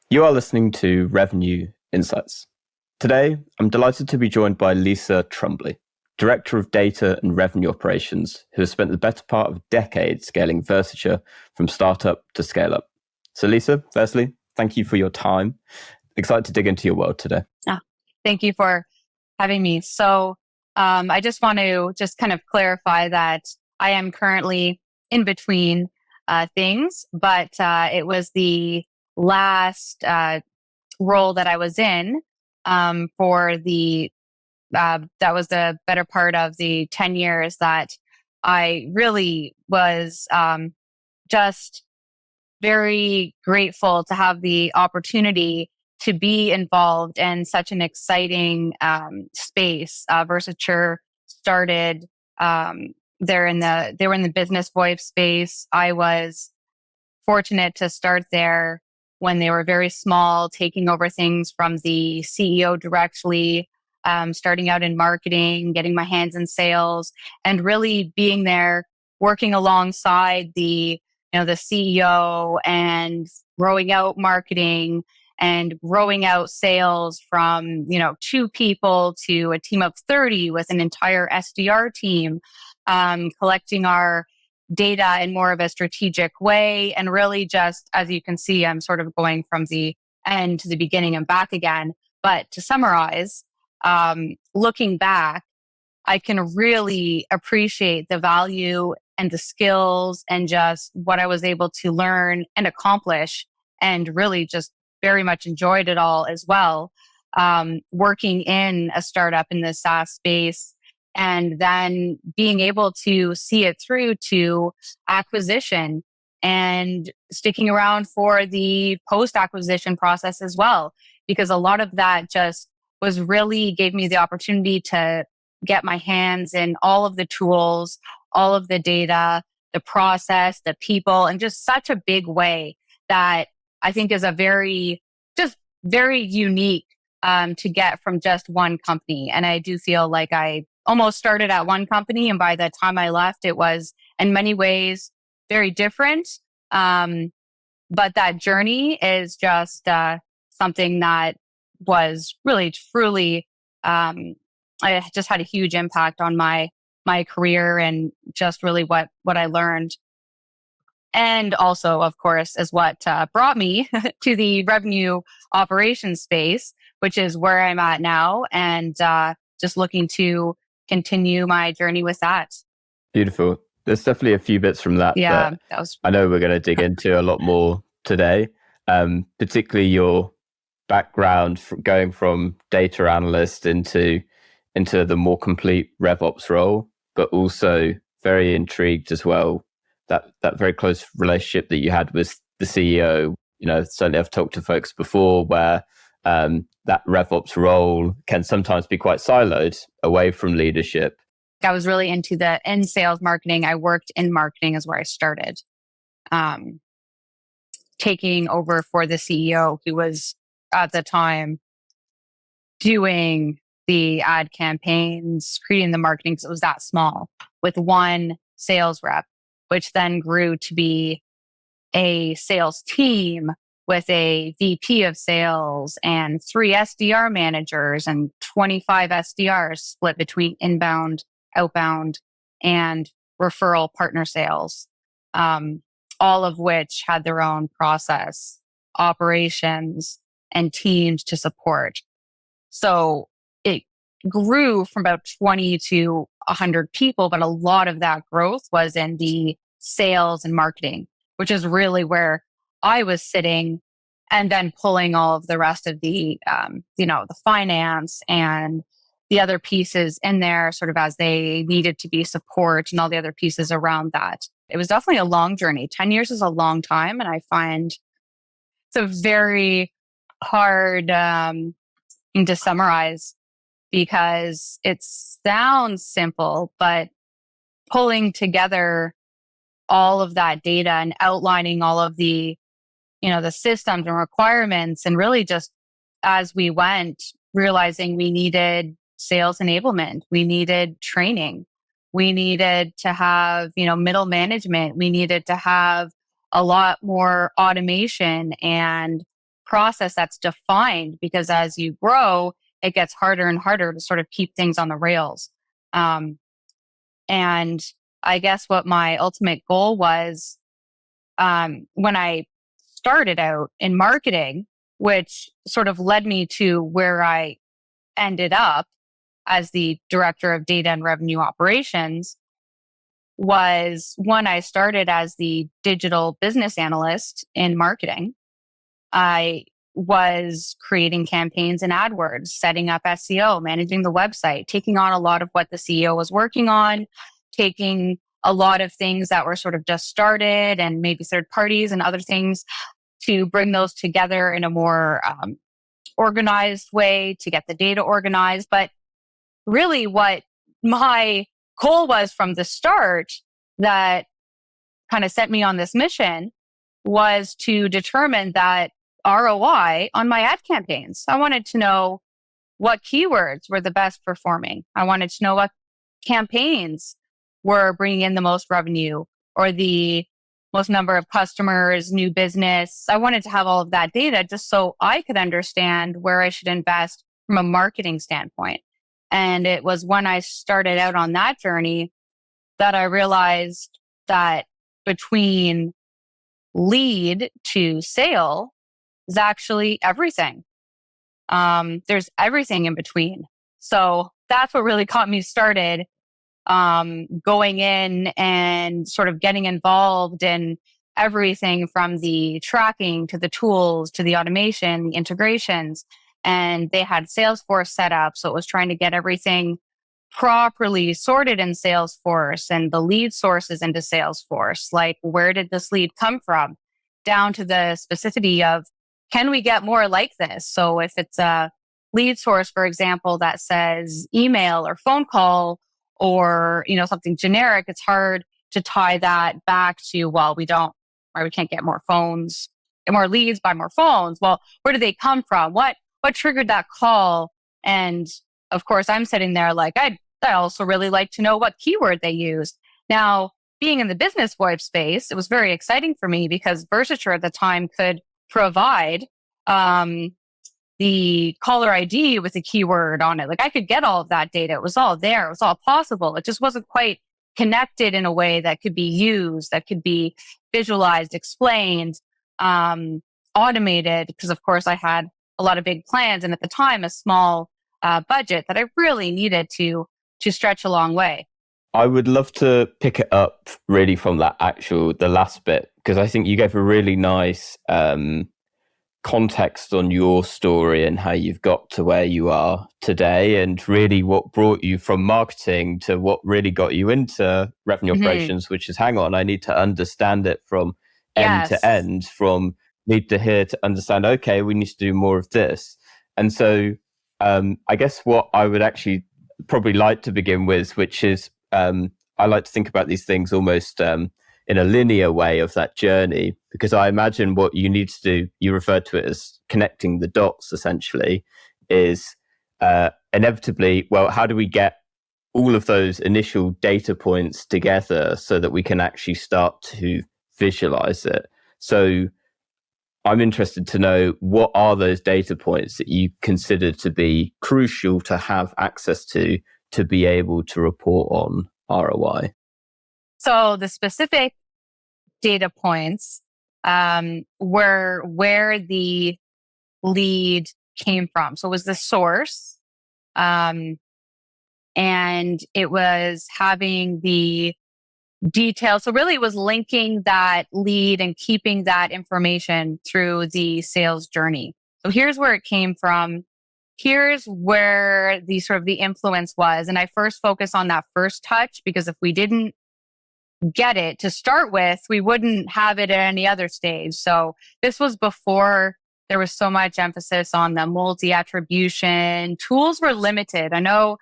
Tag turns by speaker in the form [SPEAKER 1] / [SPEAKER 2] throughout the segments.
[SPEAKER 1] You are listening to Revenue Insights. Today, I'm delighted to be joined by Lisa Trumbley, Director of Data and Revenue Operations, who has spent the better part of a decade scaling Versature from startup to scale up. So Lisa, firstly, thank you for your time. Excited to dig into your world today.
[SPEAKER 2] Thank you for having me. So I just want to kind of clarify that I am currently in between things, but it was the last role that I was in for the that was the better part of the 10 years that I really was just very grateful to have the opportunity to be involved in such an exciting space. Versature started. They were in the business VoIP space. I was fortunate to start there when they were very small, taking over things from the CEO directly, starting out in marketing, getting my hands in sales, and really being there, working alongside the CEO and growing out marketing and growing out sales from, 2 people to a team of 30 with an entire SDR team, collecting our data in more of a strategic way. And really just, as you can see, I'm sort of going from the end to the beginning and back again. But to summarize, looking back, I can really appreciate the value and the skills and just what I was able to learn and accomplish, and really just very much enjoyed it all as well. Working in a startup in the SaaS space and then being able to see it through to acquisition and sticking around for the post-acquisition process as well, because a lot of that just was really gave me the opportunity to get my hands in all of the tools, all of the data, the process, the people, in just such a big way that I think is just very unique to get from just one company. And I do feel like I almost started at one company, and by the time I left, it was in many ways very different. But that journey is just something that was really, truly, I just had a huge impact on my career and just really what I learned. And also, of course, is what brought me to the revenue operations space, which is where I'm at now, and just looking to continue my journey with that.
[SPEAKER 1] Beautiful. There's definitely a few bits from that
[SPEAKER 2] Yeah, that was.
[SPEAKER 1] I know we're going to dig into a lot more today, particularly your background going from data analyst into the more complete RevOps role, but also very intrigued as well that very close relationship that you had with the CEO. Certainly I've talked to folks before where that RevOps role can sometimes be quite siloed away from leadership.
[SPEAKER 2] I was really into the in sales marketing. I worked in marketing is where I started. Taking over for the CEO who was at the time doing the ad campaigns, creating the marketing because it was that small with one sales rep, which then grew to be a sales team with a VP of sales and 3 SDR managers and 25 SDRs split between inbound, outbound, and referral partner sales, all of which had their own process, operations, and teams to support. So it grew from about 20 to 100 people, but a lot of that growth was in the sales and marketing, which is really where I was sitting, and then pulling all of the rest of the, the finance and the other pieces in there sort of as they needed to be support and all the other pieces around that. It was definitely a long journey. 10 years is a long time. And I find it's a very hard thing to summarize because it sounds simple, but pulling together all of that data and outlining all of the systems and requirements, and really just as we went, realizing we needed sales enablement, we needed training, we needed to have, middle management, we needed to have a lot more automation and process that's defined, because as you grow, it gets harder and harder to sort of keep things on the rails. And I guess what my ultimate goal was, when I started out in marketing, which sort of led me to where I ended up as the director of data and revenue operations, was when I started as the digital business analyst in marketing. I was creating campaigns in AdWords, setting up SEO, managing the website, taking on a lot of what the CEO was working on, taking a lot of things that were sort of just started and maybe third parties and other things to bring those together in a more organized way to get the data organized. But really what my goal was from the start that kind of set me on this mission was to determine that ROI on my ad campaigns. I wanted to know what keywords were the best performing. I wanted to know what campaigns were bringing in the most revenue or the most number of customers, new business. I wanted to have all of that data just so I could understand where I should invest from a marketing standpoint. And it was when I started out on that journey that I realized that between lead to sale is actually everything. There's everything in between. So that's what really caught me started, going in and sort of getting involved in everything from the tracking to the tools to the automation, the integrations. And they had Salesforce set up. So it was trying to get everything properly sorted in Salesforce and the lead sources into Salesforce. Like, where did this lead come from? Down to the specificity of, can we get more like this? So if it's a lead source, for example, that says email or phone call or, something generic, it's hard to tie that back to, well, we can't get more phones and more leads by more phones. Well, where did they come from? What triggered that call? And of course, I'm sitting there like, I also really like to know what keyword they used. Now, being in the business VoIP space, it was very exciting for me because Versature at the time could provide the caller ID with a keyword on it. Like, I could get all of that data. It was all there. It was all possible. It just wasn't quite connected in a way that could be used, that could be visualized, explained, automated. Because of course I had a lot of big plans and at the time a small budget that I really needed to stretch a long way.
[SPEAKER 1] I would love to pick it up really from the last bit, because I think you gave a really nice context on your story and how you've got to where you are today, and really what brought you from marketing to what really got you into revenue operations, which is, hang on, I need to understand it from end to end, from lead to here to understand, okay, we need to do more of this. And so I guess what I would actually probably like to begin with, which is I like to think about these things almost in a linear way of that journey, because I imagine what you need to do, you referred to it as connecting the dots essentially, is inevitably, well, how do we get all of those initial data points together so that we can actually start to visualize it? So I'm interested to know, what are those data points that you consider to be crucial to have access to be able to report on ROI?
[SPEAKER 2] So the specific data points were where the lead came from. So it was the source, and it was having the details. So really it was linking that lead and keeping that information through the sales journey. So here's where it came from. Here's where the sort of the influence was. And I first focus on that first touch, because if we didn't get it to start with, we wouldn't have it at any other stage. So this was before there was so much emphasis on the multi-attribution. Tools were limited. I know,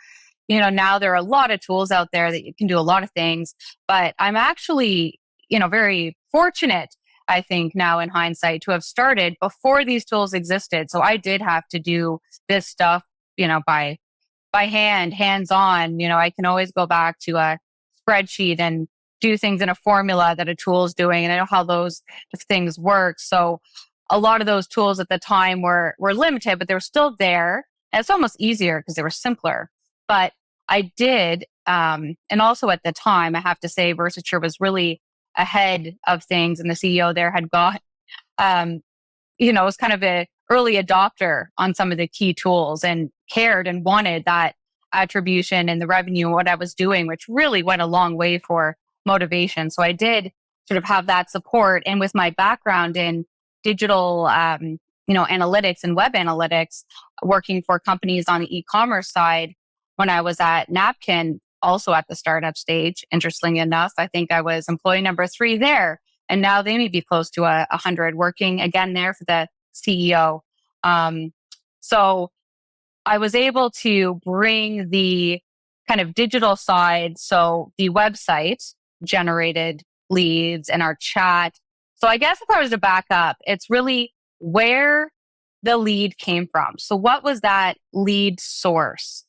[SPEAKER 2] now there are a lot of tools out there that you can do a lot of things, but I'm actually, very fortunate, I think now in hindsight, to have started before these tools existed. So I did have to do this stuff, by hand, hands-on. I can always go back to a spreadsheet and do things in a formula that a tool is doing. And I know how those things work. So a lot of those tools at the time were limited, but they were still there. And it's almost easier because they were simpler. But I did, and also at the time, I have to say, Versature was really ahead of things, and the CEO there had got, um, was kind of a early adopter on some of the key tools and cared and wanted that attribution and the revenue and what I was doing, which really went a long way for motivation. So I did sort of have that support. And with my background in digital, analytics and web analytics, working for companies on the e-commerce side, when I was at Napkin, also at the startup stage, interestingly enough, I think I was employee number 3 there. And now they may be close to 100 working again there for the CEO. So I was able to bring the kind of digital side. So the website generated leads and our chat. So I guess if I was to back up, it's really where the lead came from. So what was that lead source?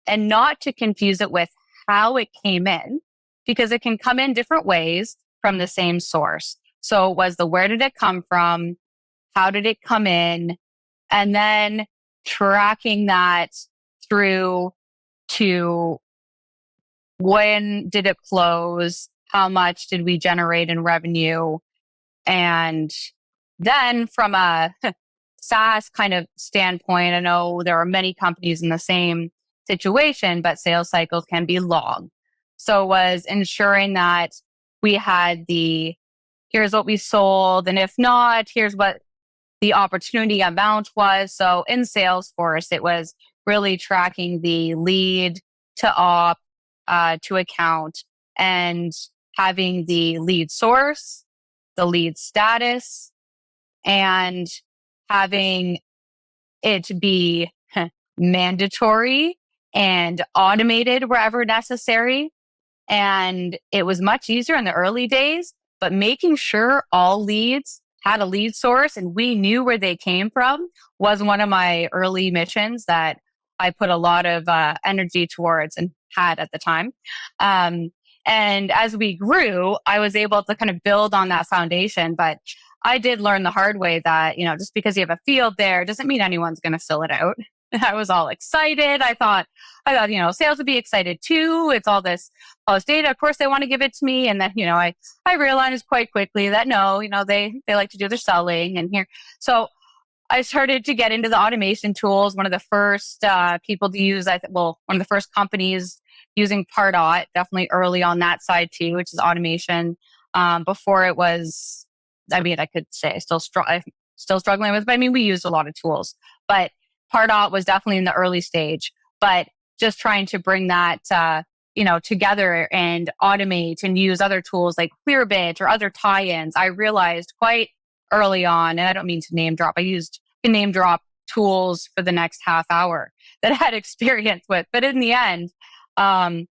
[SPEAKER 2] And not to confuse it with how it came in, because it can come in different ways from the same source. So where did it come from? How did it come in? And then tracking that through to when did it close? How much did we generate in revenue? And then from a SaaS kind of standpoint, I know there are many companies in the same situation, but sales cycles can be long. So it was ensuring that we had here's what we sold. And if not, here's what the opportunity amount was. So in Salesforce, it was really tracking the lead to op, to account, and having the lead source, the lead status, and having it be mandatory and automated wherever necessary. And it was much easier in the early days, but making sure all leads had a lead source and we knew where they came from was one of my early missions that I put a lot of energy towards and had at the time. And as we grew, I was able to kind of build on that foundation. But I did learn the hard way that, just because you have a field there doesn't mean anyone's going to fill it out. I was all excited. I thought, sales would be excited too. It's all this data. Of course, they want to give it to me. And then, I realized quite quickly that no, they like to do their selling and here. So I started to get into the automation tools. One of the first people to use, one of the first companies using Pardot, definitely early on that side too, which is automation. Before it was, I could say still struggling with, but we used a lot of tools, but Pardot was definitely in the early stage, but just trying to bring that, together and automate and use other tools like Clearbit or other tie-ins. I realized quite early on, and I don't mean to name drop, I used to name drop tools for the next half hour that I had experience with. But in the end, I,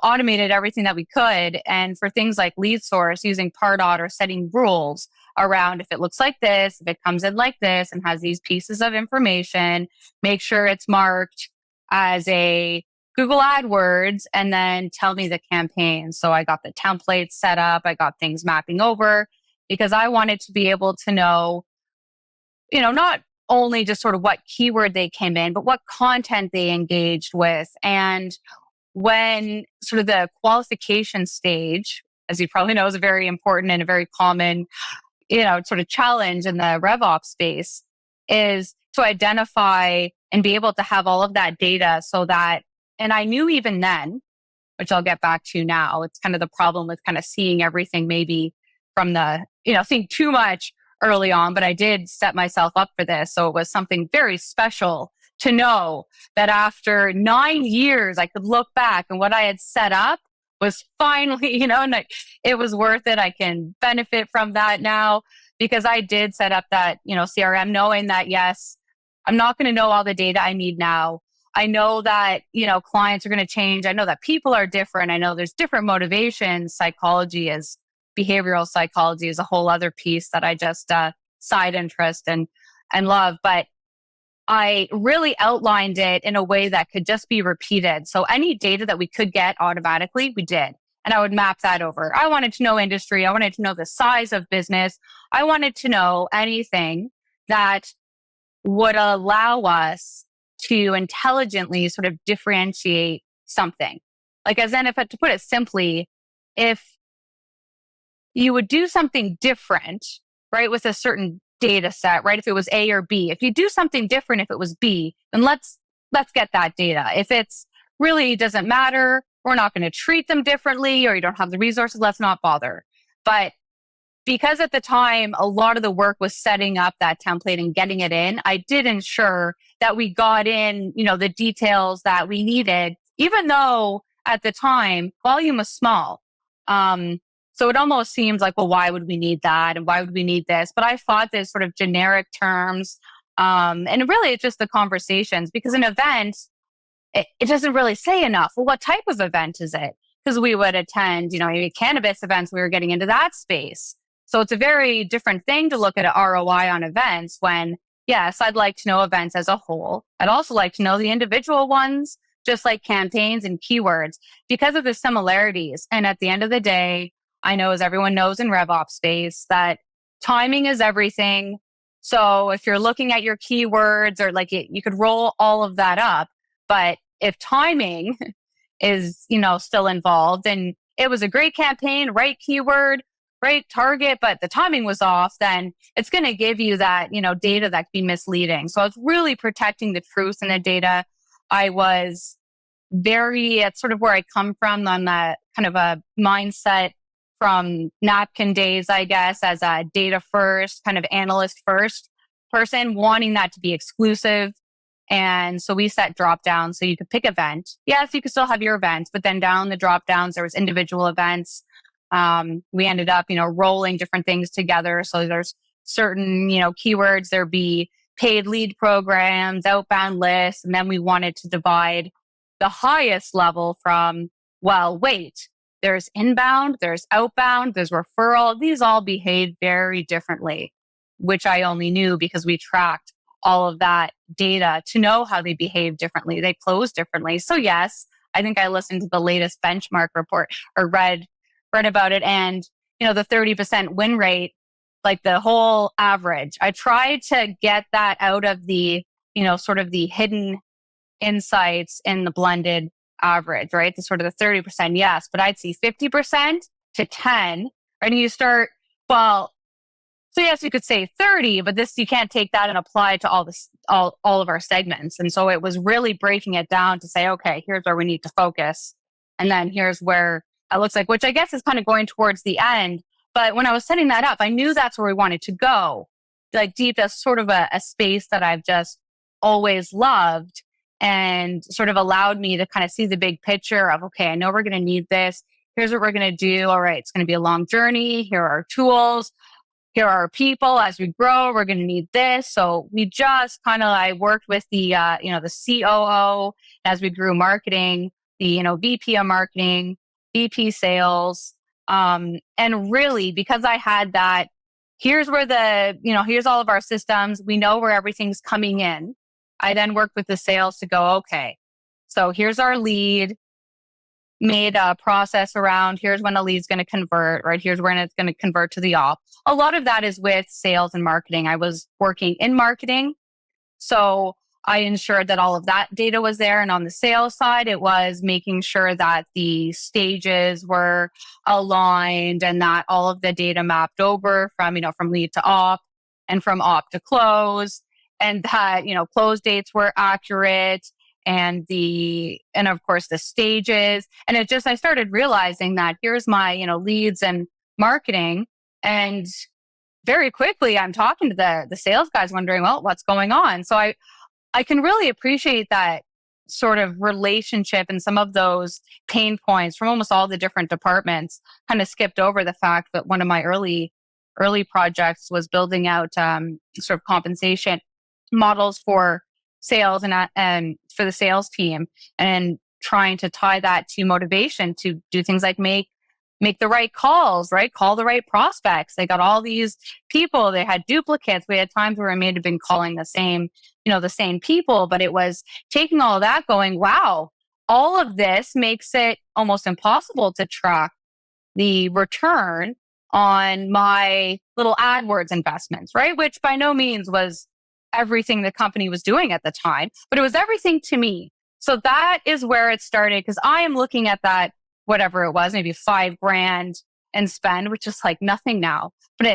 [SPEAKER 2] automated everything that we could. And for things like lead source, using Pardot or setting rules around if it looks like this, if it comes in like this and has these pieces of information, make sure it's marked as a Google AdWords and then tell me the campaign. So I got the templates set up. I got things mapping over because I wanted to be able to know, not only just sort of what keyword they came in, but what content they engaged with. And when sort of the qualification stage, as you probably know, is a very important and a very common, sort of challenge in the RevOps space, is to identify and be able to have all of that data so that, and I knew even then, which I'll get back to now, it's kind of the problem with kind of seeing everything maybe from the, seeing too much early on, but I did set myself up for this. So it was something very special to know that after 9 years, I could look back and what I had set up was finally, and it was worth it. I can benefit from that now because I did set up that, CRM knowing that, yes, I'm not going to know all the data I need now. I know that, clients are going to change. I know that people are different. I know there's different motivations. Behavioral psychology is a whole other piece that I just side interest and love. But I really outlined it in a way that could just be repeated. So any data that we could get automatically, we did. and I would map that over. I wanted to know industry. I wanted to know the size of business. I wanted to know anything that would allow us to intelligently sort of differentiate something. Like, as in, if to put it simply, if you would do something different, right, with a certain data set, right? If it was A or B, if you do something different, if it was B, then let's get that data. If it's really doesn't matter, we're not going to treat them differently, or you don't have the resources, let's not bother. But because at the time, a lot of the work was setting up that template and getting it in, I did ensure that we got in, the details that we needed, even though at the time, volume was small. So it almost seems like, well, why would we need that? And why would we need this? But I thought there's sort of generic terms. And really, it's just the conversations, because an event, it doesn't really say enough. Well, what type of event is it? Because we would attend, maybe cannabis events, we were getting into that space. So it's a very different thing to look at an ROI on events when, yes, I'd like to know events as a whole. I'd also like to know the individual ones, just like campaigns and keywords, because of the similarities. And at the end of the day, I know, as everyone knows in RevOps space, that timing is everything. So if you're looking at your keywords, or like you could roll all of that up, but if timing is, still involved, and it was a great campaign, right keyword, right target, but the timing was off, then it's going to give you that, data that can be misleading. So I was really protecting the truth in the data. I was it's sort of where I come from on that kind of a mindset from napkin days, I guess, as a data first, kind of analyst first person, wanting that to be exclusive. And so we set drop downs so you could pick event. Yes, you could still have your events, but then down the drop downs, there was individual events. We ended up, rolling different things together. So there's certain, keywords, there'd be paid lead programs, outbound lists. And then we wanted to divide the highest level from, well, wait, there's inbound, there's outbound, there's referral. These all behave very differently, which I only knew because we tracked all of that data to know how they behave differently. They close differently. So yes, I think I listened to the latest benchmark report, or read about it. And, the 30% win rate, like the whole average, I tried to get that out of the, sort of the hidden insights in the blended average, right? The sort of the 30%, yes, but I'd see 50% to 10, right? And you start, well, so yes, you could say 30, but you can't take that and apply it to all of our segments. And so it was really breaking it down to say, okay, here's where we need to focus. And then here's where it looks like, which I guess is kind of going towards the end. But when I was setting that up, I knew that's where we wanted to go. Like deep, that's sort of a space that I've just always loved, and sort of allowed me to kind of see the big picture of, okay, I know we're going to need this. Here's what we're going to do. All right, it's going to be a long journey. Here are our tools. Here are our people. As we grow, we're going to need this. So we just kind of, I worked with the, the COO as we grew marketing, the, VP of marketing, VP sales. And really, because I had that, here's where here's all of our systems. We know where everything's coming in. I then worked with the sales to go, okay, so here's our lead, made a process around, here's when a lead's going to convert, right? Here's when it's going to convert to the op. A lot of that is with sales and marketing. I was working in marketing, so I ensured that all of that data was there. And on the sales side, it was making sure that the stages were aligned and that all of the data mapped over from lead to op and from op to close, and that, close dates were accurate, and of course the stages. And I started realizing that here's my, leads and marketing. And very quickly I'm talking to the sales guys wondering, well, what's going on? So I can really appreciate that sort of relationship, and some of those pain points from almost all the different departments kind of skipped over the fact that one of my early projects was building out sort of compensation models for sales and for the sales team, and trying to tie that to motivation to do things like make the right calls, right? Call the right prospects. They got all these people. They had duplicates. We had times where I may have been calling the same people, but it was taking all of that going, wow, all of this makes it almost impossible to track the return on my little AdWords investments, right? Which by no means was everything the company was doing at the time, but it was everything to me. So that is where it started, because I am looking at that, whatever it was, maybe $5,000 and spend, which is like nothing now, but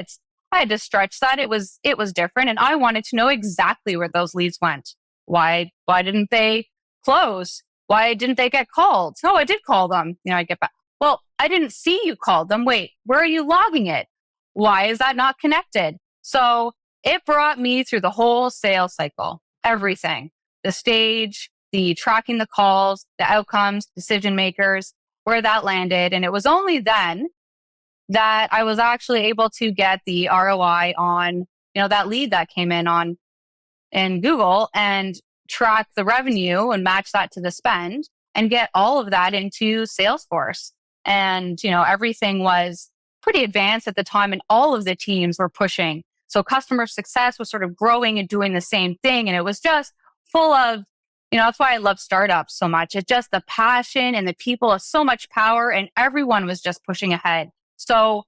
[SPEAKER 2] I had to stretch that. It was different. And I wanted to know exactly where those leads went. Why didn't they close? Why didn't they get called? No, I did call them. I get back. Well, I didn't see you called them. Wait, where are you logging it? Why is that not connected? So it brought me through the whole sales cycle, everything, the stage, the tracking the calls, the outcomes, decision makers, where that landed. And it was only then that I was actually able to get the ROI on, that lead that came in Google, and track the revenue and match that to the spend and get all of that into Salesforce. And, everything was pretty advanced at the time, and all of the teams were pushing. So customer success was sort of growing and doing the same thing. And it was just full of, that's why I love startups so much. It's just the passion and the people have so much power, and everyone was just pushing ahead. So,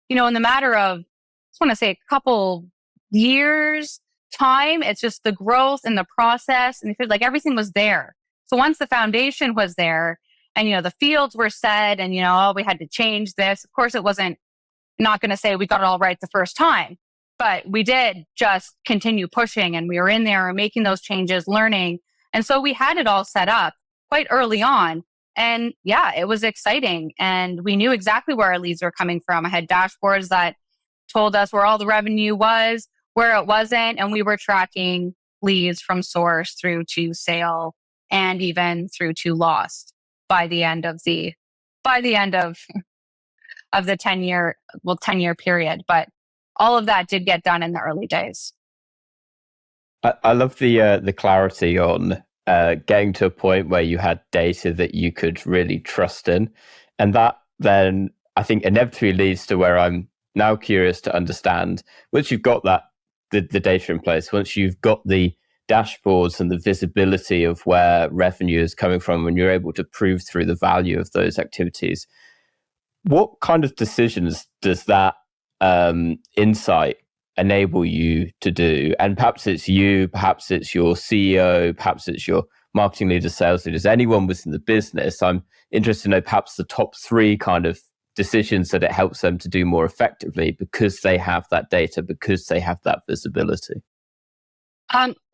[SPEAKER 2] in the matter of, I just want to say a couple years time, it's just the growth and the process, and it feels like everything was there. So once the foundation was there, and the fields were set, and we had to change this. Of course, it wasn't, not going to say we got it all right the first time, but we did just continue pushing, and we were in there making those changes, learning, and so we had it all set up quite early on. And yeah, it was exciting, and we knew exactly where our leads were coming from. I had dashboards that told us where all the revenue was, where it wasn't, and we were tracking leads from source through to sale and even through to lost by the end of the 10-year period. But all of that did get done in the early days.
[SPEAKER 1] I love the clarity on getting to a point where you had data that you could really trust in, and that then I think inevitably leads to where I'm now curious to understand, once you've got the data in place, once you've got the dashboards and the visibility of where revenue is coming from, when you're able to prove through the value of those activities, what kind of decisions does that insight enable you to do? And perhaps it's you, perhaps it's your CEO, perhaps it's your marketing leaders, sales leaders, anyone within the business. I'm interested to know perhaps the top 3 kind of decisions that it helps them to do more effectively, because they have that data, because they have that visibility.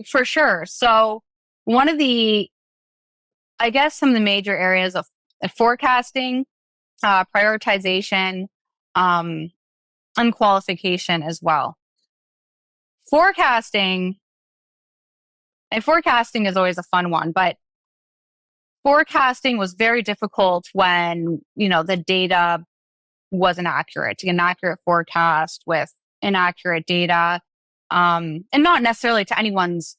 [SPEAKER 2] For sure. So one of the, I guess, some of the major areas of forecasting, prioritization, and qualification as well. Forecasting is always a fun one, but forecasting was very difficult when, the data wasn't accurate. To get an accurate forecast with inaccurate data, and not necessarily to anyone's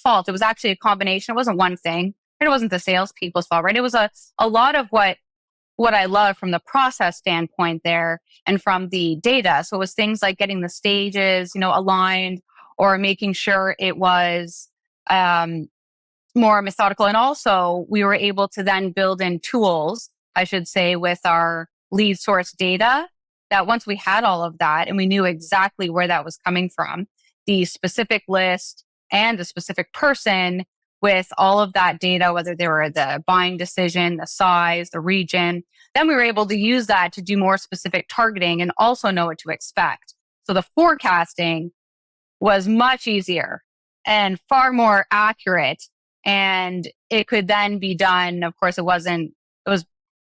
[SPEAKER 2] fault. It was actually a combination. It wasn't one thing. It wasn't the salespeople's fault, right? It was a lot of what I love from the process standpoint there and from the data. So it was things like getting the stages, aligned, or making sure it was more methodical. And also we were able to then build in tools, I should say, with our lead source data, that once we had all of that and we knew exactly where that was coming from, the specific list and the specific person with all of that data, whether they were the buying decision, the size, the region, then we were able to use that to do more specific targeting and also know what to expect. So the forecasting was much easier and far more accurate. And it could then be done. Of course, it was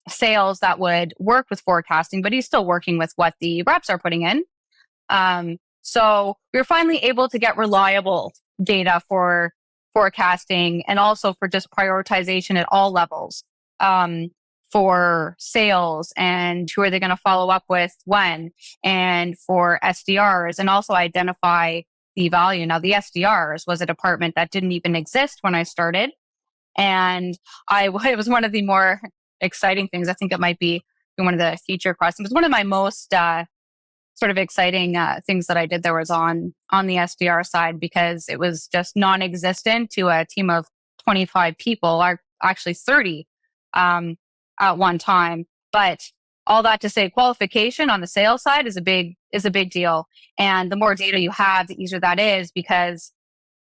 [SPEAKER 2] sales that would work with forecasting, but he's still working with what the reps are putting in. So we were finally able to get reliable data for forecasting and also for just prioritization at all levels, for sales and who are they going to follow up with when, and for SDRs, and also identify the value. Now, the SDRs was a department that didn't even exist when I started. And it was one of the more exciting things. I think it might be one of the feature questions. It was one of my most sort of exciting things that I did there was on the SDR side, because it was just non-existent to a team of 25 people, or actually 30 at one time. But all that to say, qualification on the sales side is a big deal. And the more data you have, the easier that is, because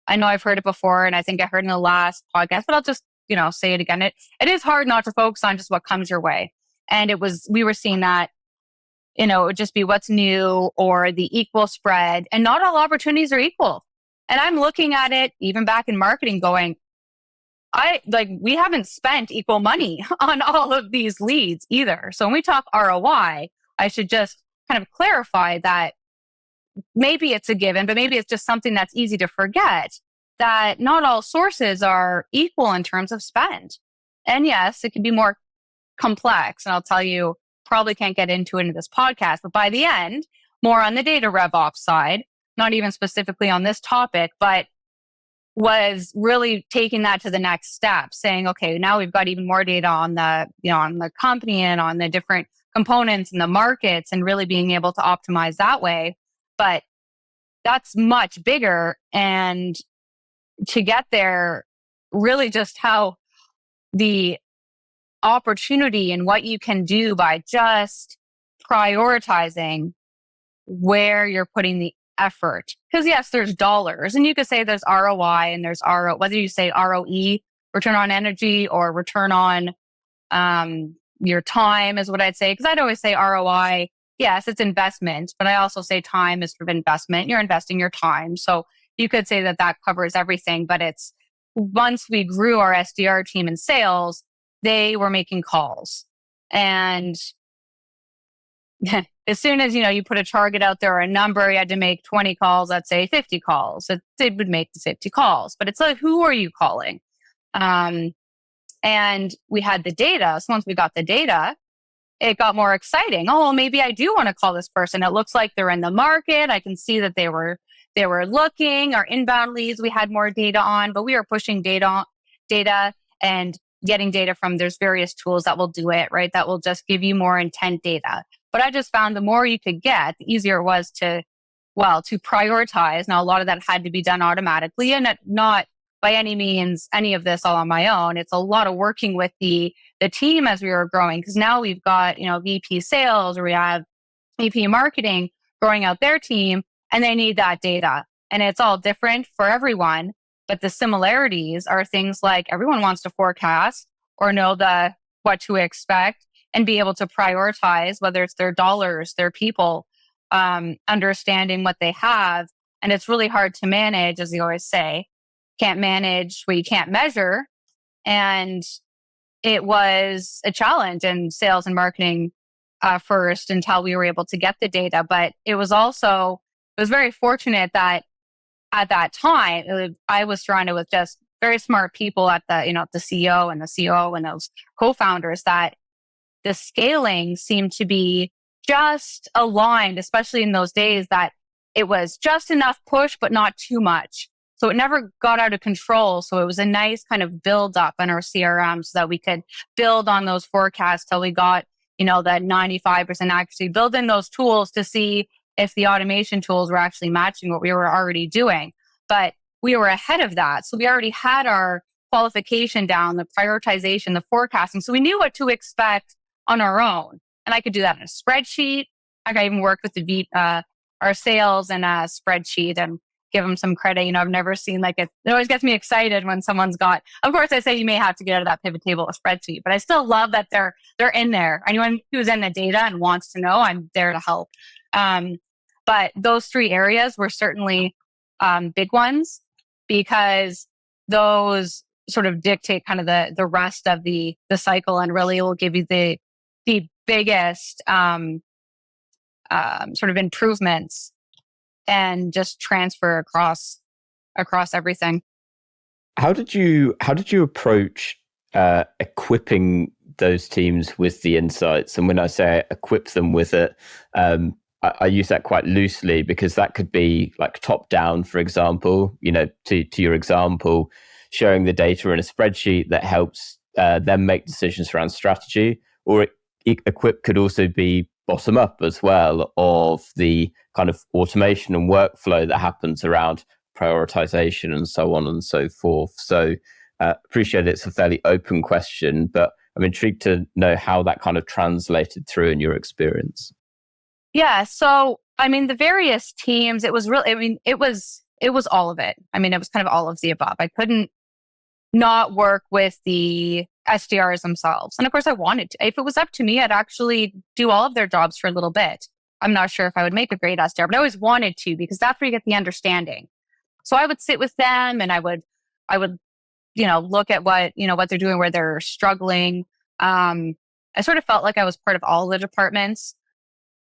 [SPEAKER 2] I know I've heard it before, and I think I heard in the last podcast, but I'll just, say it again. It is hard not to focus on just what comes your way. And we were seeing that, it would just be what's new or the equal spread, and not all opportunities are equal. And I'm looking at it even back in marketing going, we haven't spent equal money on all of these leads either. So when we talk ROI, I should just kind of clarify that maybe it's a given, but maybe it's just something that's easy to forget, that not all sources are equal in terms of spend. And yes, it can be more complex. And I'll tell you, probably can't get into it in this podcast, but by the end, more on the data RevOps side, not even specifically on this topic, but was really taking that to the next step, saying, okay, now we've got even more data on on the company and on the different components and the markets, and really being able to optimize that way. But that's much bigger. And to get there, really just how the opportunity and what you can do by just prioritizing where you're putting the effort. Because yes, there's dollars, and you could say there's ROI and there's whether you say ROE, return on energy, or return on your time is what I'd say. Because I'd always say ROI, yes, it's investment, but I also say time is sort of investment. You're investing your time. So you could say that covers everything. But it's, once we grew our SDR team in sales, they were making calls. And as soon as, you put a target out there or a number, you had to make 20 calls, let's say 50 calls. It would make the 50 calls. But it's like, who are you calling? And we had the data. So once we got the data, it got more exciting. Oh, well, maybe I do want to call this person. It looks like they're in the market. I can see that they were looking. Our inbound leads, we had more data on, but we were pushing data and getting data from, there's various tools that will do it, right? That will just give you more intent data. But I just found the more you could get, the easier it was to prioritize. Now, a lot of that had to be done automatically, and not by any means any of this all on my own. It's a lot of working with the team as we were growing, because now we've got, VP sales, or we have VP marketing growing out their team, and they need that data. And it's all different for everyone. But the similarities are things like everyone wants to forecast or know what to expect and be able to prioritize, whether it's their dollars, their people, understanding what they have. And it's really hard to manage, as you always say. Can't manage what you can't measure. And it was a challenge in sales and marketing first, until we were able to get the data. But it was very fortunate that at that time, I was surrounded with just very smart people at the CEO and the COO and those co-founders, that the scaling seemed to be just aligned, especially in those days, that it was just enough push, but not too much. So it never got out of control. So it was a nice kind of build up in our CRM, so that we could build on those forecasts till we got, that 95% accuracy, build in those tools to see if the automation tools were actually matching what we were already doing. But we were ahead of that. So we already had our qualification down, the prioritization, the forecasting. So we knew what to expect on our own. And I could do that in a spreadsheet. I could even work with our sales in a spreadsheet and give them some credit. I've never seen it always gets me excited when someone's got, of course I say you may have to get out of that pivot table or spreadsheet, but I still love that they're in there. Anyone who's in the data and wants to know, I'm there to help. But those three areas were certainly big ones, because those sort of dictate kind of the rest of the cycle, and really will give you the biggest sort of improvements and just transfer across everything.
[SPEAKER 1] How did you approach equipping those teams with the insights? And when I say equip them with it, I use that quite loosely, because that could be like top down, for example, to your example, showing the data in a spreadsheet that helps them make decisions around strategy, or equip could also be bottom up as well, of the kind of automation and workflow that happens around prioritization and so on and so forth. So appreciate it's a fairly open question, but I'm intrigued to know how that kind of translated through in your experience.
[SPEAKER 2] Yeah. So, I mean, the various teams, it was really, I mean, it was all of it. I mean, it was kind of all of the above. I couldn't not work with the SDRs themselves. And of course, I wanted to. If it was up to me, I'd actually do all of their jobs for a little bit. I'm not sure if I would make a great SDR, but I always wanted to because that's where you get the understanding. So I would sit with them and I would, look at what they're doing, where they're struggling. I sort of felt like I was part of all the departments.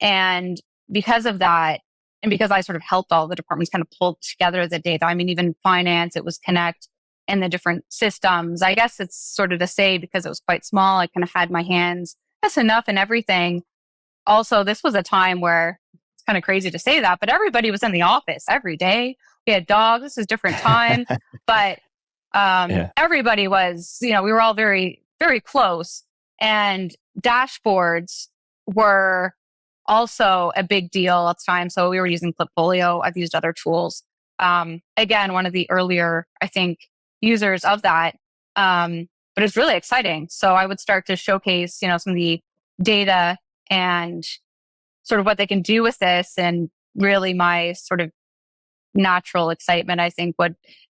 [SPEAKER 2] And because of that, and because I sort of helped all the departments kind of pull together the data, I mean, even finance, it was Connect and the different systems. I guess it's sort of to say because it was quite small, I kind of had my hands just enough in everything. Also, this was a time where it's kind of crazy to say that, but everybody was in the office every day. We had dogs. This is different time, but
[SPEAKER 1] Yeah.
[SPEAKER 2] everybody was, we were all very, very close. And dashboards were also a big deal at the time. So we were using Clipfolio. I've used other tools. Again, one of the earlier, I think, users of that. But it's really exciting. So I would start to showcase, some of the data and sort of what they can do with this. And really my sort of natural excitement, I think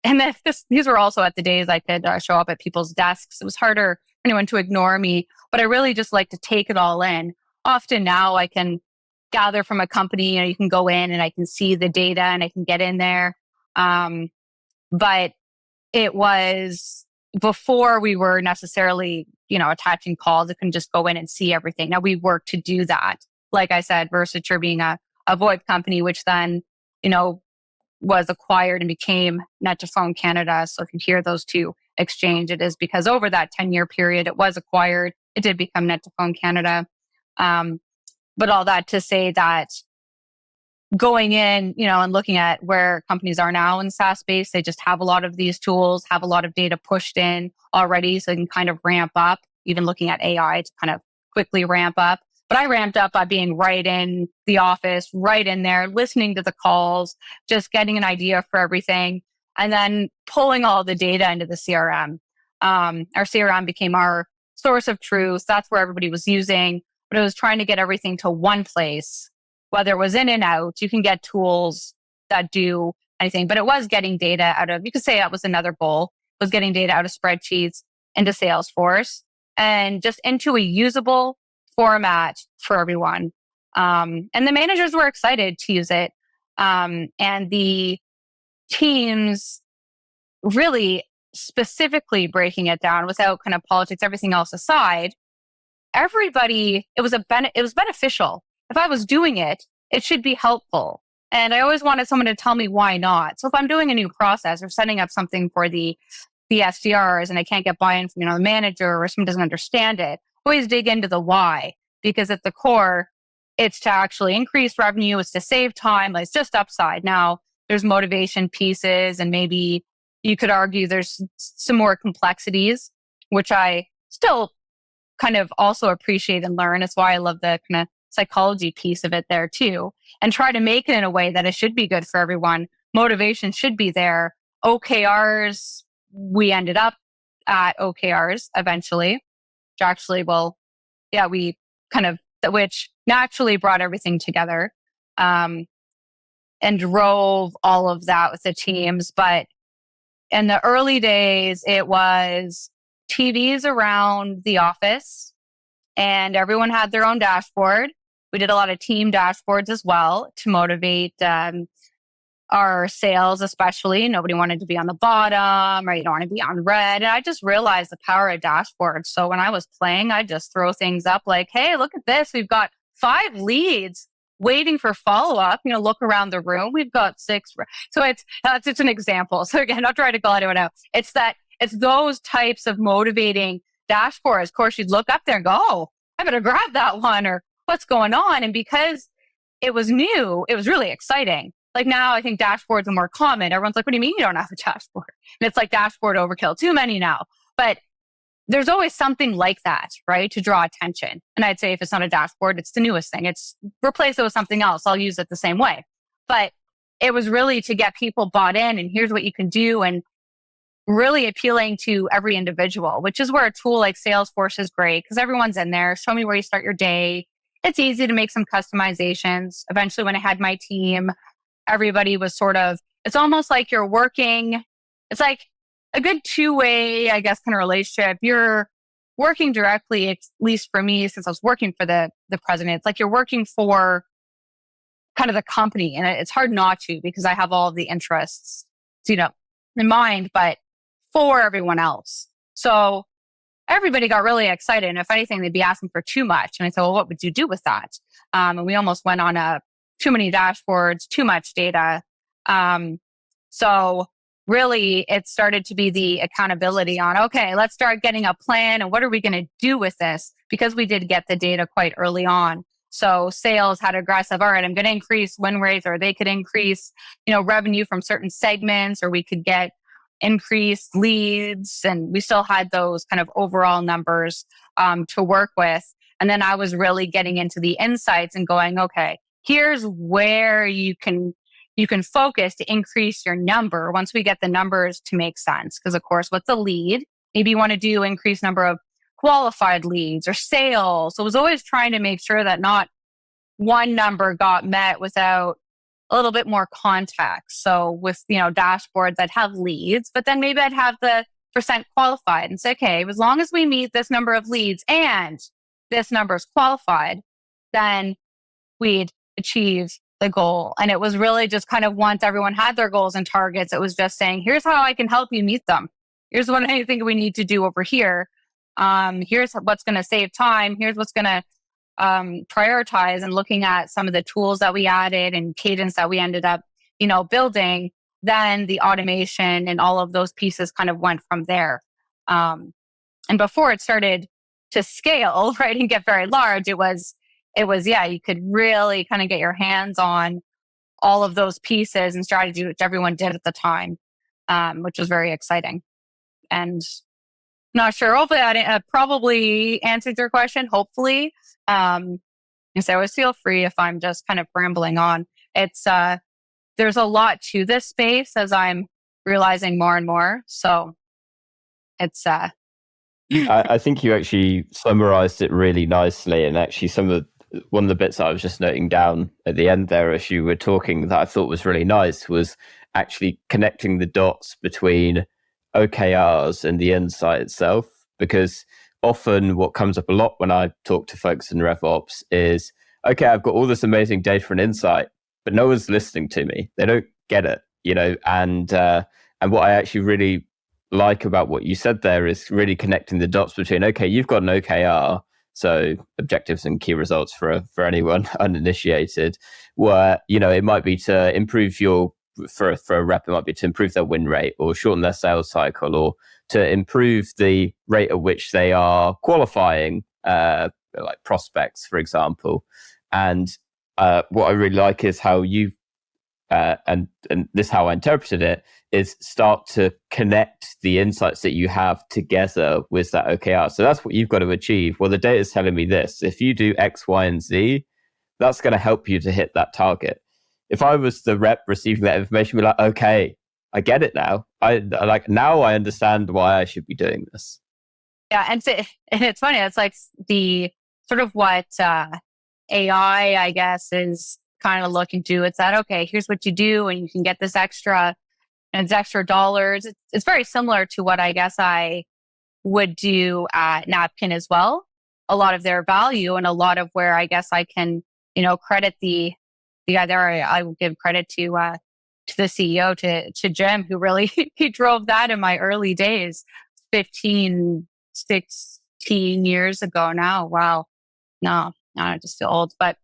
[SPEAKER 2] and these were also at the days I could show up at people's desks. It was harder for anyone to ignore me, but I really just like to take it all in. Often now I can gather from a company, you can go in and I can see the data and I can get in there. But it was before we were necessarily, attaching calls. It can just go in and see everything. Now we work to do that. Like I said, Versature being a VoIP company, which then, was acquired and became Net2Phone Canada. So if you hear those two exchange, it is because over that 10-year period, it was acquired. It did become Net2Phone Canada. But all that to say that going in, and looking at where companies are now in SaaS space, they just have a lot of these tools, have a lot of data pushed in already. So they can kind of ramp up, even looking at AI to kind of quickly ramp up. But I ramped up by being right in the office, right in there, listening to the calls, just getting an idea for everything, and then pulling all the data into the CRM. Our CRM became our source of truth. That's where everybody was using, but it was trying to get everything to one place, whether it was in and out. You can get tools that do anything, but it was getting data out of, you could say that was another goal, was getting data out of spreadsheets into Salesforce and just into a usable format for everyone. And the managers were excited to use it. And the teams really specifically breaking it down without kind of politics, everything else aside, everybody, it was beneficial. If I was doing it, it should be helpful. And I always wanted someone to tell me why not. So if I'm doing a new process or setting up something for the SDRs and I can't get buy-in from, the manager or someone doesn't understand it, always dig into the why, because at the core, it's to actually increase revenue, it's to save time, it's just upside. Now, there's motivation pieces, and maybe you could argue there's some more complexities, which I still kind of also appreciate and learn. It's why I love the kind of psychology piece of it there too, and try to make it in a way that it should be good for everyone. Motivation should be there. OKRs, we ended up at OKRs eventually, which actually, we kind of, which naturally brought everything together and drove all of that with the teams. But in the early days, it was TVs around the office and everyone had their own dashboard. We did a lot of team dashboards as well to motivate our sales, especially. Nobody wanted to be on the bottom, or you don't want to be on red. And I just realized the power of dashboards. So when I was playing, I just throw things up like, hey, look at this. We've got 5 leads waiting for follow-up. Look around the room. We've got 6. So that's just an example. So again, not trying to call anyone out. It's those types of motivating dashboards. Of course, you'd look up there and go, oh, I better grab that one, or what's going on? And because it was new, it was really exciting. Like now, I think dashboards are more common. Everyone's like, what do you mean you don't have a dashboard? And it's like dashboard overkill, too many now. But there's always something like that, right? To draw attention. And I'd say if it's not a dashboard, it's the newest thing. It's replace it with something else. I'll use it the same way. But it was really to get people bought in and here's what you can do. And really appealing to every individual, which is where a tool like Salesforce is great because everyone's in there. Show me where you start your day. It's easy to make some customizations. Eventually, when I had my team, everybody was sort of, it's almost like you're working, it's like a good two-way, I guess, kind of relationship. You're working directly, at least for me, since I was working for the president, it's like you're working for kind of the company. And it's hard not to because I have all of the interests, in mind, but for everyone else. So everybody got really excited. And if anything, they'd be asking for too much. And I said, well, what would you do with that? And we almost went on too many dashboards, too much data. So really it started to be the accountability on, okay, let's start getting a plan and what are we going to do with this? Because we did get the data quite early on. So sales had aggressive, all right, I'm going to increase win rates, or they could increase, revenue from certain segments, or we could get increased leads. And we still had those kind of overall numbers to work with. And then I was really getting into the insights and going, okay, here's where you can focus to increase your number once we get the numbers to make sense. Because of course, what's a lead? Maybe you want to do increased number of qualified leads or sales. So I was always trying to make sure that not one number got met without a little bit more context. So with, dashboards, I'd have leads, but then maybe I'd have the percent qualified and say, okay, as long as we meet this number of leads and this number is qualified, then we'd achieve the goal. And it was really just kind of once everyone had their goals and targets, it was just saying, here's how I can help you meet them. Here's what I think we need to do over here. Here's what's going to save time. Here's what's going to prioritize, and looking at some of the tools that we added and cadence that we ended up, building, then the automation and all of those pieces kind of went from there. And before it started to scale, right, and get very large, it was, you could really kind of get your hands on all of those pieces and strategy, which everyone did at the time, which was very exciting. And not sure. Hopefully, I probably answered your question. Hopefully, and so always feel free if I'm just kind of rambling on. It's there's a lot to this space as I'm realizing more and more. So it's
[SPEAKER 1] I think you actually summarized it really nicely, and actually one of the bits I was just noting down at the end there as you were talking that I thought was really nice was actually connecting the dots between OKRs and the insight itself, because often what comes up a lot when I talk to folks in RevOps is, okay, I've got all this amazing data and insight, but no one's listening to me. They don't get it, and what I actually really like about what you said there is really connecting the dots between, okay, you've got an OKR, so objectives and key results for anyone uninitiated, where, it might be to improve for a rep, it might be to improve their win rate or shorten their sales cycle, or to improve the rate at which they are qualifying like prospects, for example. And what I really like is how you and this is how I interpreted it, is start to connect the insights that you have together with that OKR. So that's what you've got to achieve. Well, the data is telling me this. If you do X, Y, and Z, that's going to help you to hit that target. If I was the rep receiving that information, be like, okay, I get it now. Now I understand why I should be doing this.
[SPEAKER 2] Yeah, and it's funny. It's like the sort of what AI, I guess, is kind of looking to. It's that, okay, here's what you do, and you can get this extra, and it's extra dollars. It's very similar to what I guess I would do at Napkin as well. A lot of their value and a lot of where I guess I can, credit the guy there. I will give credit to the CEO, to Jim, who really he drove that in my early days, 15, 16 years ago now. Wow. No, I just feel old, but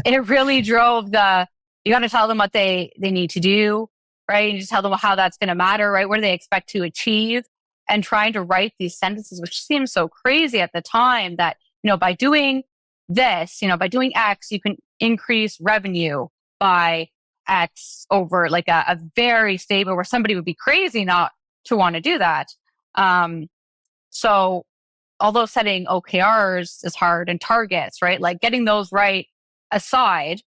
[SPEAKER 2] it really drove you got to tell them what they need to do, right? And just tell them how that's going to matter, right? What do they expect to achieve? And trying to write these sentences, which seems so crazy at the time, that, by doing this, by doing X, you can increase revenue by X over like a very stable, where somebody would be crazy not to want to do that. So although setting OKRs is hard, and targets, right? Like getting those right aside,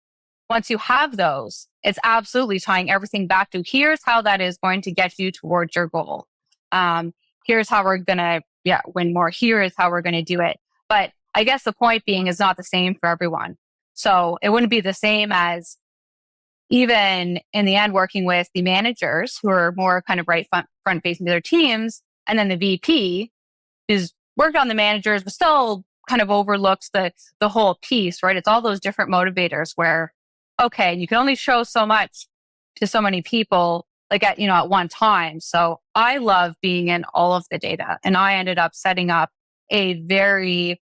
[SPEAKER 2] once you have those, it's absolutely tying everything back to here's how that is going to get you towards your goal. Here's how we're going to win more. Here is how we're going to do it. But I guess the point being is not the same for everyone. So it wouldn't be the same as even in the end working with the managers who are more kind of front facing to their teams, and then the VP who's worked on the managers but still kind of overlooks the whole piece, right? It's all those different motivators where, okay, you can only show so much to so many people like at one time. So I love being in all of the data, and I ended up setting up a very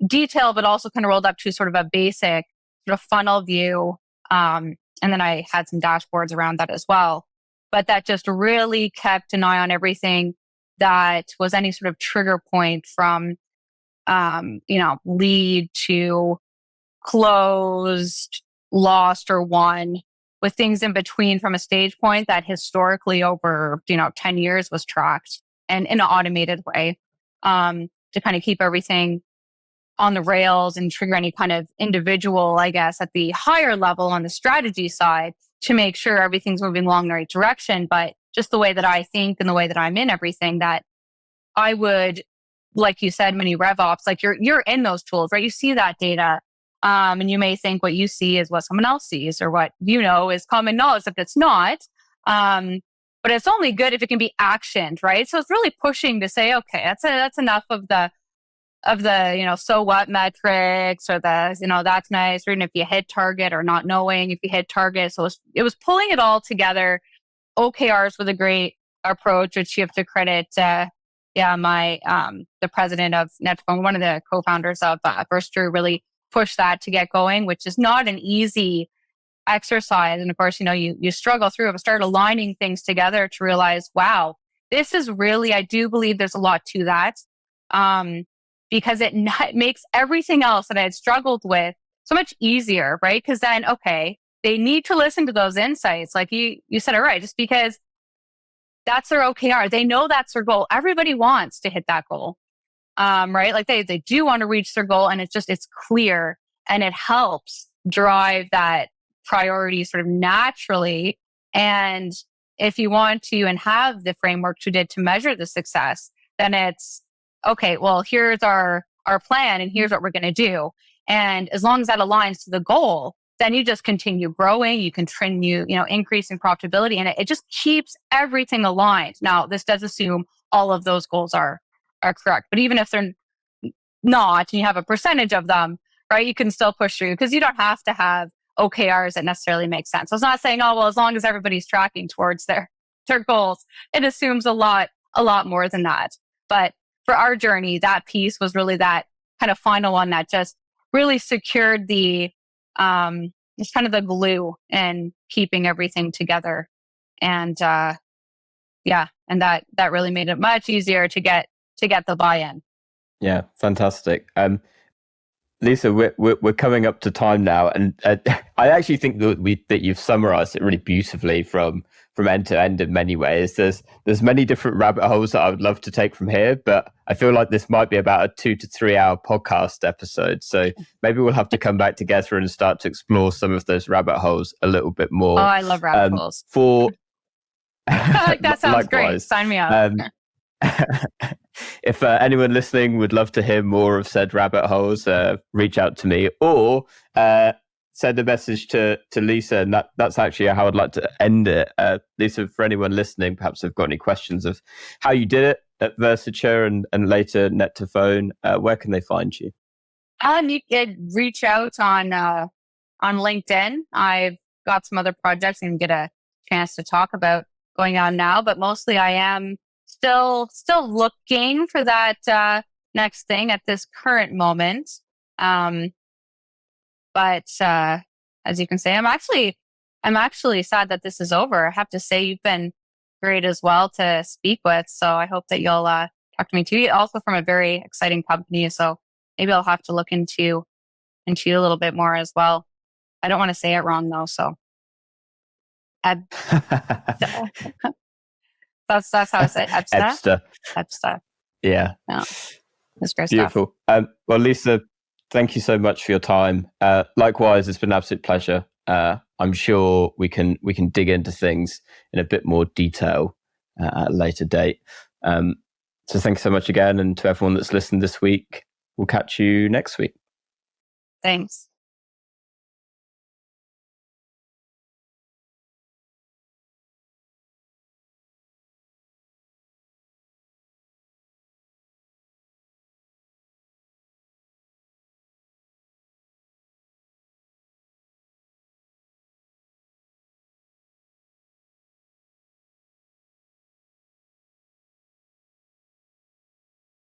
[SPEAKER 2] detailed, but also kind of rolled up to sort of a basic sort of funnel view. And then I had some dashboards around that as well. But that just really kept an eye on everything that was any sort of trigger point from, lead to closed, lost, or won, with things in between from a stage point that historically over, 10 years was tracked and in an automated way, to kind of keep everything on the rails and trigger any kind of individual, I guess, at the higher level on the strategy side to make sure everything's moving along the right direction. But just the way that I think and the way that I'm in everything, that I would, like you said, many RevOps, like you're in those tools, right? You see that data. And you may think what you see is what someone else sees, or what is common knowledge, if it's not. But it's only good if it can be actioned, right? So it's really pushing to say, okay, that's enough of the so what metrics, or the that's nice, or even if you hit target or not knowing if you hit target. So it was pulling it all together. OKRs was a great approach, which you have to credit my the president of Netphone, one of the co-founders of Versature, really pushed that to get going, which is not an easy exercise. And of course, you struggle through it, but start aligning things together to realize, wow, this is really, I do believe there's a lot to that. Because it makes everything else that I had struggled with so much easier, right? Because then, okay, they need to listen to those insights. Like you said it right, just because that's their OKR. They know that's their goal. Everybody wants to hit that goal, right? Like they do want to reach their goal, and it's clear, and it helps drive that priority sort of naturally. And if you want to and have the framework you did to measure the success, then it's, okay, well, here's our plan, and here's what we're going to do. And as long as that aligns to the goal, then you just continue growing, you continue, increasing profitability, and it just keeps everything aligned. Now, this does assume all of those goals are correct, but even if they're not, and you have a percentage of them, right, you can still push through, because you don't have to have OKRs that necessarily make sense. So it's not saying, oh, well, as long as everybody's tracking towards their goals. It assumes a lot more than that. But for our journey, that piece was really that kind of final one that just really secured it's kind of the glue in keeping everything together. And and that really made it much easier to get the buy-in.
[SPEAKER 1] Yeah, fantastic. Lisa, we're coming up to time now, and I actually think that you've summarized it really beautifully from end to end in many ways. There's many different rabbit holes that I would love to take from here, but I feel like this might be about a 2 to 3 hour podcast episode. So maybe we'll have to come back together and start to explore some of those rabbit holes a little bit more.
[SPEAKER 2] Oh, I love rabbit holes. That sounds great. Sign me up.
[SPEAKER 1] If anyone listening would love to hear more of said rabbit holes, reach out to me, or send a message to Lisa, and that's actually how I'd like to end it. Lisa, for anyone listening, perhaps they've got any questions of how you did it at Versature and later Net2Phone, where can they find you?
[SPEAKER 2] You can reach out on LinkedIn. I've got some other projects and get a chance to talk about going on now, but mostly I am still looking for that next thing at this current moment. But as you can say, I'm actually sad that this is over. I have to say, you've been great as well to speak with. So I hope that you'll talk to me too. Also from a very exciting company. So maybe I'll have to look into you a little bit more as well. I don't want to say it wrong though. So that's how I say it.
[SPEAKER 1] Ebsta.
[SPEAKER 2] Ebsta.
[SPEAKER 1] Yeah.
[SPEAKER 2] That's great
[SPEAKER 1] Beautiful.
[SPEAKER 2] stuff.
[SPEAKER 1] Well, Lisa, Thank you so much for your time. Likewise, it's been an absolute pleasure. I'm sure we can dig into things in a bit more detail at a later date. So thanks so much again, and to everyone that's listened this week, we'll catch you next week.
[SPEAKER 2] Thanks.